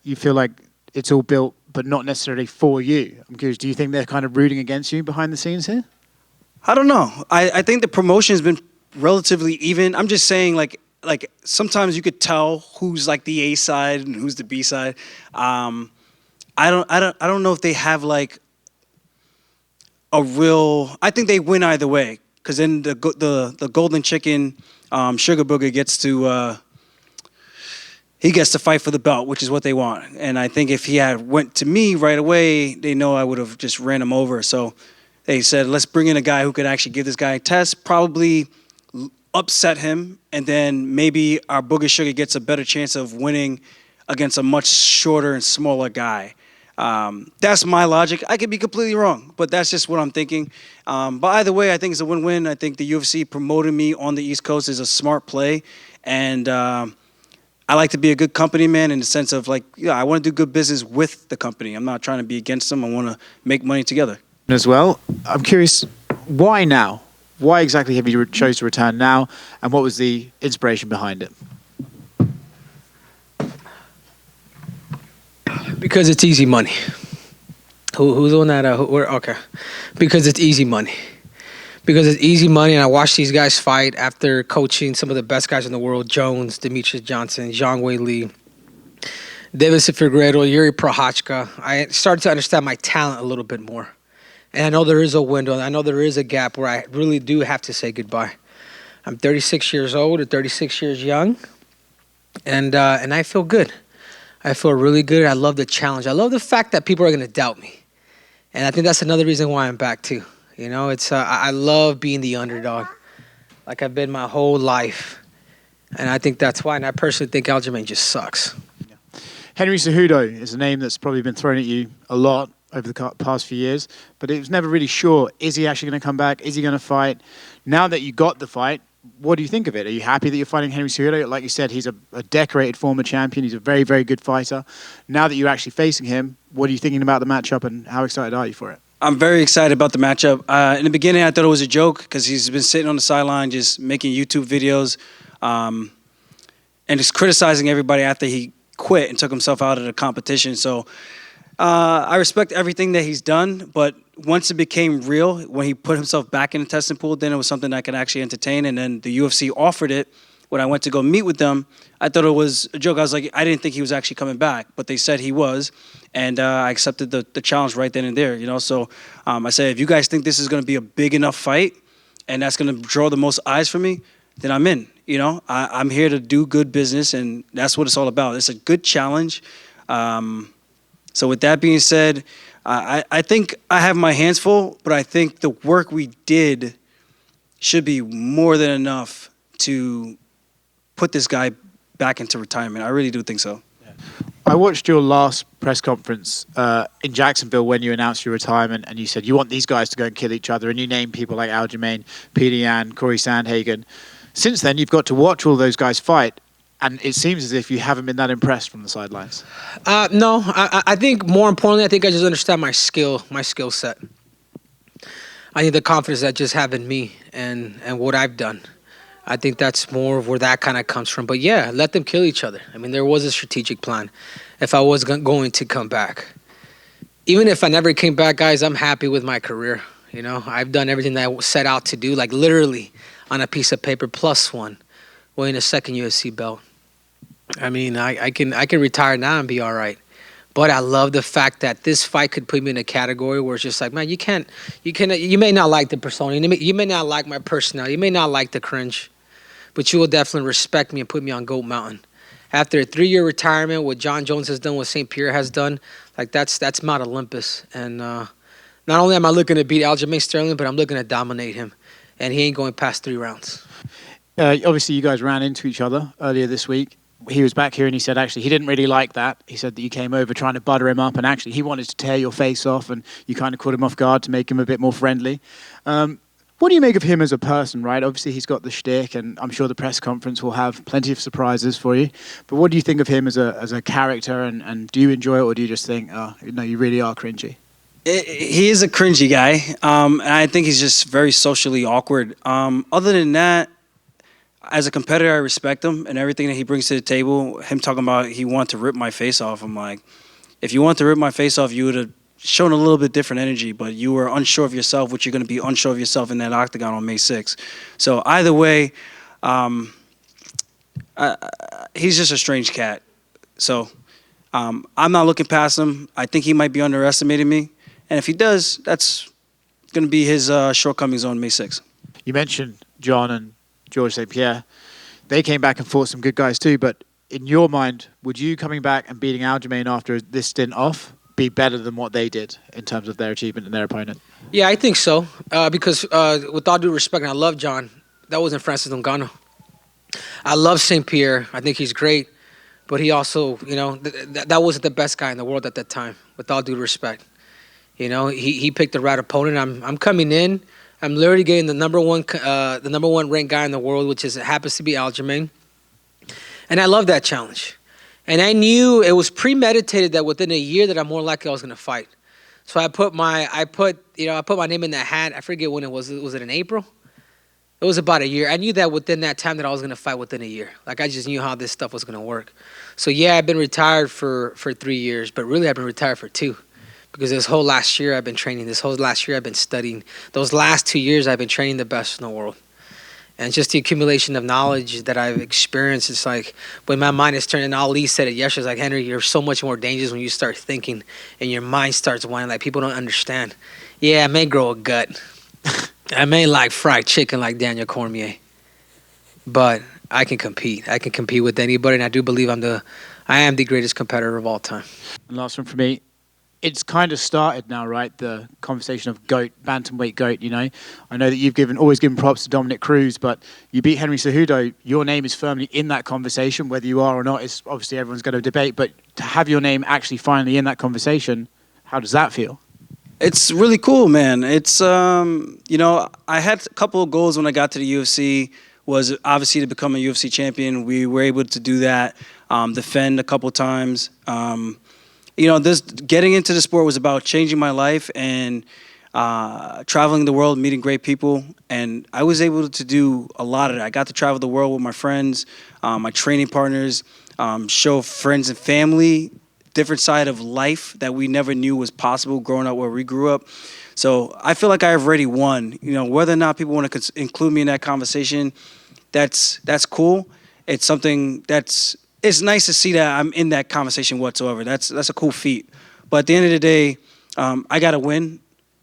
you feel like it's all built, but not necessarily for you. I'm curious, do you think they're kind of rooting against you behind the scenes here? I don't know. I think the promotion's been relatively even. I'm just saying, like sometimes you could tell who's like the A side and who's the B side. I don't know if they have like a real. I think they win either way, because then the golden chicken, Sugar Booger gets to. He gets to fight for the belt, which is what they want. And I think if he had went to me right away, they know I would have just ran him over. So they said, let's bring in a guy who could actually give this guy a test, probably upset him, and then maybe our Booger Sugar gets a better chance of winning against a much shorter and smaller guy. That's my logic. I could be completely wrong, but that's just what I'm thinking. But either way, I think it's a win-win. I think the UFC promoting me on the East Coast is a smart play. And I like to be a good company man in the sense of like, yeah, I want to do good business with the company. I'm not trying to be against them. I want to make money together. As well, I'm curious, why now? Why exactly have you chose to return now, and what was the inspiration behind it? Because it's easy money. Who's on that? Okay. Because it's easy money. Because it's easy money, and I watched these guys fight after coaching some of the best guys in the world: Jones, Demetrius Johnson, Zhang Wei Li, Davison Figueiredo, Yuri Prochazka. I started to understand my talent a little bit more. And I know there is a window. I know there is a gap where I really do have to say goodbye. I'm 36 years old or 36 years young, and I feel good. I feel really good. I love the challenge. I love the fact that people are going to doubt me. And I think that's another reason why I'm back, too. You know, I love being the underdog, like I've been my whole life. And I think that's why. And I personally think Aljamain just sucks. Yeah. Henry Cejudo is a name that's probably been thrown at you a lot over the past few years, but it was never really sure. Is he actually going to come back? Is he going to fight? Now that you got the fight, what do you think of it? Are you happy that you're fighting Henry Cejudo? Like you said, he's a decorated former champion. He's a very, very good fighter. Now that you're actually facing him, what are you thinking about the matchup, and how excited are you for it? I'm very excited about the matchup. In the beginning, I thought it was a joke because he's been sitting on the sideline just making YouTube videos and just criticizing everybody after he quit and took himself out of the competition. So I respect everything that he's done, but once it became real, when he put himself back in the testing pool, then it was something I could actually entertain. And then the UFC offered it. When I went to go meet with them, I thought it was a joke. I was like, I didn't think he was actually coming back, but they said he was, and I accepted the challenge right then and there. You know, so I said, if you guys think this is going to be a big enough fight, and that's going to draw the most eyes for me, then I'm in. You know, I'm here to do good business, and that's what it's all about. It's a good challenge. So with that being said, I think I have my hands full, but I think the work we did should be more than enough to put this guy back into retirement. I really do think so. I watched your last press conference in Jacksonville when you announced your retirement, and you said you want these guys to go and kill each other, and you named people like Aljamain, Peter Yan, Corey Sandhagen. Since then, you've got to watch all those guys fight, and it seems as if you haven't been that impressed from the sidelines. No, I think more importantly, I think I just understand my skill set. I think the confidence that I just have in me and what I've done. I think that's more of where that kind of comes from. But yeah, let them kill each other. I mean, there was a strategic plan if I was going to come back. Even if I never came back, guys, I'm happy with my career. You know, I've done everything that I set out to do, like literally on a piece of paper, plus one, winning a second UFC belt. I mean, I can retire now and be all right. But I love the fact that this fight could put me in a category where it's just like, man, you may not like the persona, you may not like my personality, you may not like the cringe, but you will definitely respect me and put me on Goat Mountain. After a 3-year retirement, what John Jones has done, what St. Pierre has done, like that's Mount Olympus. And not only am I looking to beat Aljamain Sterling, but I'm looking to dominate him. And he ain't going past 3 rounds. Obviously, you guys ran into each other earlier this week. He was back here and he said actually he didn't really like that. He said that you came over trying to butter him up, and actually he wanted to tear your face off, and you kind of caught him off guard to make him a bit more friendly. What do you make of him as a person, right? Obviously, he's got the shtick, and I'm sure the press conference will have plenty of surprises for you. But what do you think of him as a character, and do you enjoy it, or do you just think, oh, no, you really are cringy? He is a cringy guy, and I think he's just very socially awkward. Other than that, as a competitor, I respect him and everything that he brings to the table. Him talking about he wanted to rip my face off. I'm like, if you want to rip my face off, you would have shown a little bit different energy, but you were unsure of yourself, which you're going to be unsure of yourself in that octagon on May 6th. So either way, he's just a strange cat. So I'm not looking past him. I think he might be underestimating me. And if he does, that's going to be his shortcomings on May 6th. You mentioned John and George St. Pierre. They came back and fought some good guys too, but in your mind, would you coming back and beating Aljamain after this stint off be better than what they did in terms of their achievement and their opponent? Yeah, I think so. Because with all due respect, and I love John, that wasn't Francis Ngannou. I love St. Pierre. I think he's great. But he also, that wasn't the best guy in the world at that time, with all due respect. He picked the right opponent. I'm coming in. I'm literally getting the number one ranked guy in the world, which happens to be Aljamain. And I love that challenge. And I knew it was premeditated that within a year that I'm more likely I was going to fight. So I put my name in that hat. I forget when it was. Was it in April? It was about a year. I knew that within that time that I was going to fight within a year. Like, I just knew how this stuff was going to work. So yeah, I've been retired for 3 years, but really I've been retired for 2. Because this whole last year I've been training. This whole last year I've been studying. Those last 2 years I've been training the best in the world. And just the accumulation of knowledge that I've experienced, it's like when my mind is turning, Ali said it yesterday, it's like, Henry, you're so much more dangerous when you start thinking and your mind starts winding, like people don't understand. Yeah, I may grow a gut. I may like fried chicken like Daniel Cormier. But I can compete. I can compete with anybody, and I do believe I am the greatest competitor of all time. And last one for me. It's kind of started now, right? The conversation of GOAT, bantamweight GOAT, I know that you've always given props to Dominic Cruz, but you beat Henry Cejudo. Your name is firmly in that conversation. Whether you are or not, it's obviously everyone's going to debate. But to have your name actually finally in that conversation, how does that feel? It's really cool, man. It's, I had a couple of goals when I got to the UFC, was obviously to become a UFC champion. We were able to do that, defend a couple times. This getting into the sport was about changing my life and traveling the world, meeting great people. And I was able to do a lot of that. I got to travel the world with my friends, my training partners, show friends and family different side of life that we never knew was possible growing up where we grew up. So I feel like I've already won. Whether or not people want to include me in that conversation, that's cool. It's something it's nice to see that I'm in that conversation whatsoever. That's a cool feat. But at the end of the day, I got to win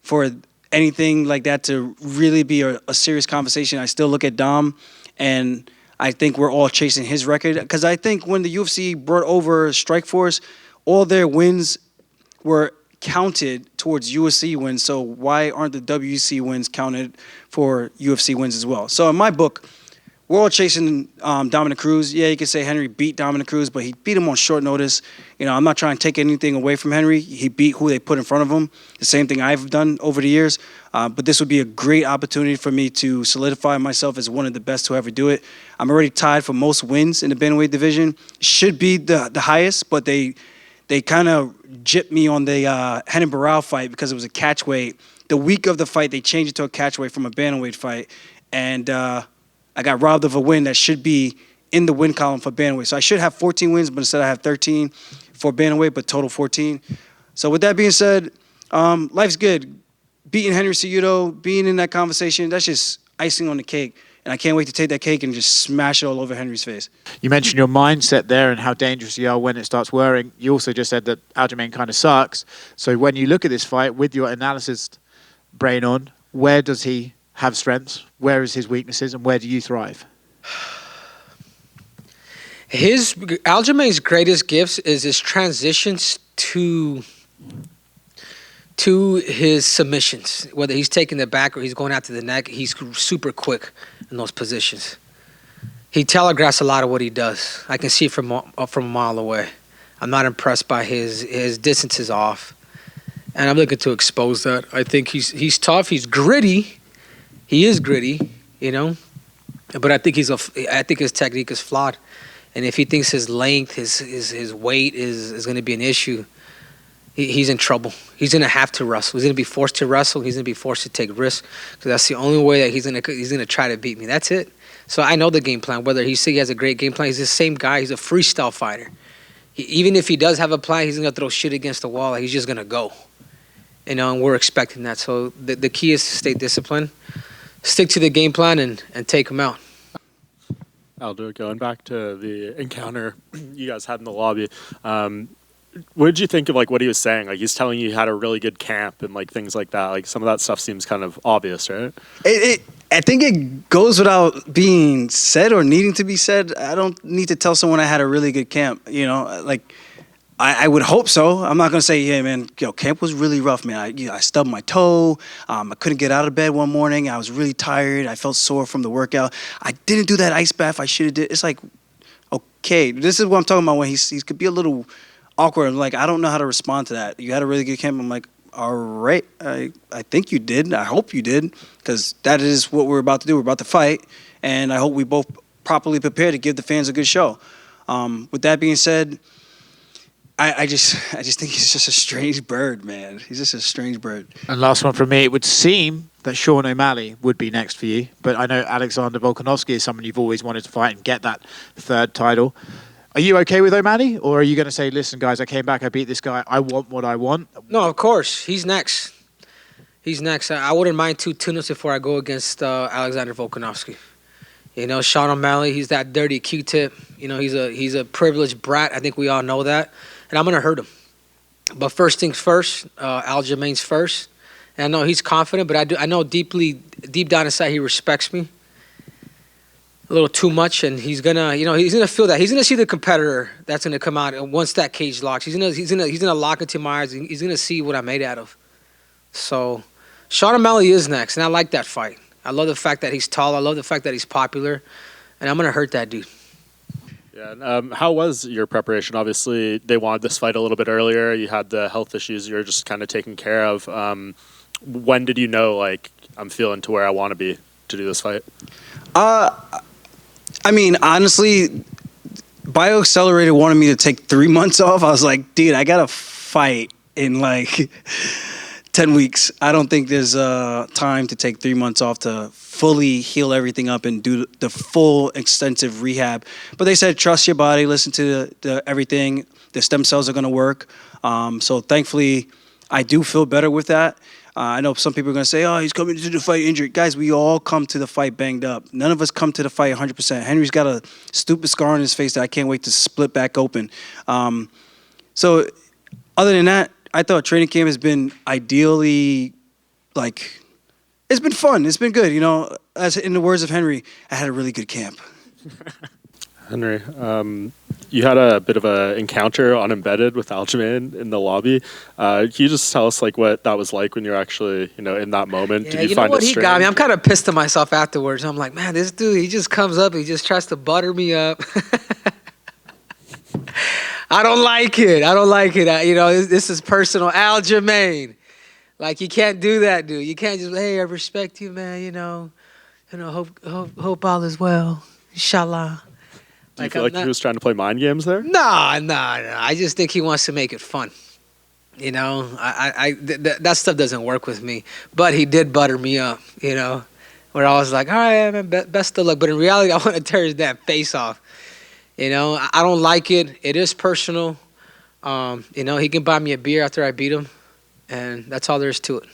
for anything like that to really be a serious conversation. I still look at Dom, and I think we're all chasing his record. Because I think when the UFC brought over Strikeforce, all their wins were counted towards UFC wins. So why aren't the WC wins counted for UFC wins as well? So in my book, we're all chasing Dominic Cruz. Yeah, you could say Henry beat Dominic Cruz, but he beat him on short notice. I'm not trying to take anything away from Henry. He beat who they put in front of him. The same thing I've done over the years. But this would be a great opportunity for me to solidify myself as one of the best to ever do it. I'm already tied for most wins in the bantamweight division. Should be the highest, but they kind of gypped me on the Renan Barão fight because it was a catchweight. The week of the fight, they changed it to a catchweight from a bantamweight fight. And I got robbed of a win that should be in the win column for bantamweight. So I should have 14 wins, but instead I have 13 for bantamweight, but total 14. So with that being said, life's good. Beating Henry Cejudo, being in that conversation, that's just icing on the cake. And I can't wait to take that cake and just smash it all over Henry's face. You mentioned your mindset there and how dangerous you are when it starts whirring. You also just said that Aljamain kind of sucks. So when you look at this fight with your analysis brain on, where does he have strengths? Where is his weaknesses? And where do you thrive? Aljamain's greatest gifts is his transitions to his submissions. Whether he's taking the back or he's going after the neck, he's super quick in those positions. He telegraphs a lot of what he does. I can see from a mile away. I'm not impressed by his distance is off, and I'm looking to expose that. I think he's tough. He's gritty. He is gritty, but I think his technique is flawed. And if he thinks his length, his weight is going to be an issue, he's in trouble. He's going to have to wrestle. He's going to be forced to wrestle. He's going to be forced to take risks because that's the only way that he's going to try to beat me. That's it. So I know the game plan. Whether he has a great game plan, he's the same guy. He's a freestyle fighter. Even if he does have a plan, he's gonna throw shit against the wall. Like, he's just gonna go. And we're expecting that. So the key is to stay disciplined, stick to the game plan, and take him out. Aldo, going back to the encounter you guys had in the lobby, what did you think of like what he was saying? Like, he's telling you had a really good camp and like things like that. Like, some of that stuff seems kind of obvious, right? I think it goes without being said or needing to be said. I don't need to tell someone I had a really good camp. You know, like I would hope so. I'm not gonna say, yeah, man, camp was really rough, man. I stubbed my toe. I couldn't get out of bed one morning. I was really tired. I felt sore from the workout. I didn't do that ice bath I should have did. It's like, okay, this is what I'm talking about when he could be a little awkward. I'm like, I don't know how to respond to that. You had a really good camp. I'm like, all right, I think you did. I hope you did, because that is what we're about to do. We're about to fight, and I hope we both properly prepare to give the fans a good show. With that being said, I just think he's just a strange bird, man. He's just a strange bird. And last one from me, it would seem that Sean O'Malley would be next for you, but I know Alexander Volkanovski is someone you've always wanted to fight and get that third title. Are you okay with O'Malley, or are you going to say, listen, guys, I came back, I beat this guy, I want what I want? No, of course. He's next. He's next. I wouldn't mind 2 tune-ups before I go against Alexander Volkanovski. You know, Sean O'Malley, he's that dirty Q-tip. You know, he's a privileged brat. I think we all know that. And I'm going to hurt him. But first things first, Aljamain's first. And I know he's confident, but I know deep down inside he respects me a little too much, and he's gonna feel that. He's gonna see the competitor that's gonna come out, and once that cage locks, he's gonna lock into my eyes. He's gonna see what I'm made out of. So, Sean O'Malley is next, and I like that fight. I love the fact that he's tall. I love the fact that he's popular, and I'm gonna hurt that dude. Yeah. And, how was your preparation? Obviously, they wanted this fight a little bit earlier. You had the health issues you were just kind of taking care of. When did you know, like, I'm feeling to where I want to be to do this fight? I mean, honestly, BioAccelerator wanted me to take 3 months off. I was like, dude, I got to fight in like 10 weeks. I don't think there's time to take 3 months off to fully heal everything up and do the full extensive rehab. But they said, trust your body, listen to the everything. The stem cells are going to work. So thankfully, I do feel better with that. I know some people are going to say, oh, he's coming to the fight injured. Guys, we all come to the fight banged up. None of us come to the fight 100%. Henry's got a stupid scar on his face that I can't wait to split back open. So other than that, I thought training camp has been ideally, like, it's been fun. It's been good. You know, as in the words of Henry, I had a really good camp. Henry, you had a bit of an encounter on Embedded with Aljamain in the lobby. Can you just tell us like what that was like when you're actually, in that moment? Yeah, Did you find know what it he strange? got me? I'm kind of pissed at myself afterwards. I'm like, man, this dude, he just comes up, he just tries to butter me up. I don't like it. This is personal. Aljamain, like, you can't do that, dude. You can't just, hey, I respect you, man. Hope all is well. Inshallah. Do you feel like he was trying to play mind games there? No. I just think he wants to make it fun. That stuff doesn't work with me. But he did butter me up, where I was like, all right, man, best of luck. But in reality, I want to tear his damn face off. I don't like it. It is personal. He can buy me a beer after I beat him. And that's all there is to it.